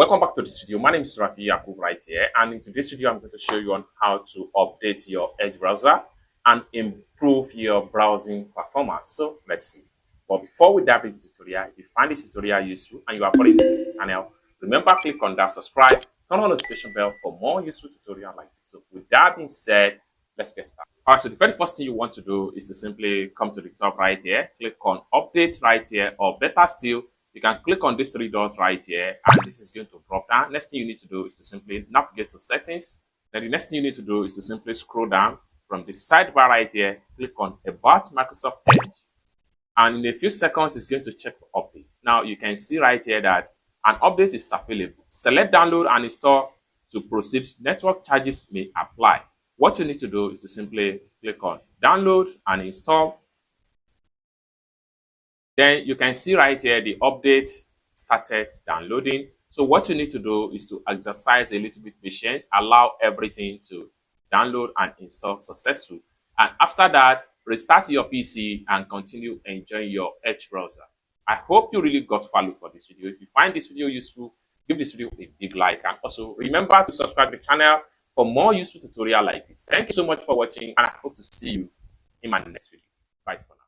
Welcome back to this video. My name is Rafi Yakub right here, and in today's video I'm going to show you on how to update your Edge browser and improve your browsing performance. So let's see. But before we dive into the tutorial, if you find this tutorial useful and you are following this channel, remember click on that subscribe, turn on the notification bell for more useful tutorials like this. So with that being said, let's get started. All right, so the very first thing you want to do is to simply come to the top right here, click on update right here, or better still, you can click on this three dots right here, and this is going to drop down. Next thing you need to do is to simply navigate to settings. Then the next thing you need to do is to simply scroll down from the sidebar right here, click on About Microsoft Edge. And in a few seconds, it's going to check for update. Now you can see right here that an update is available. Select download and install to proceed. Network charges may apply. What you need to do is to simply click on download and install. Then you can see right here the update started downloading. So what you need to do is to exercise a little bit patience, allow everything to download and install successfully. And after that, restart your PC and continue enjoying your Edge browser. I hope you really got value for this video. If you find this video useful, give this video a big like, and also remember to subscribe to the channel for more useful tutorial like this. Thank you so much for watching, and I hope to see you in my next video. Bye for now.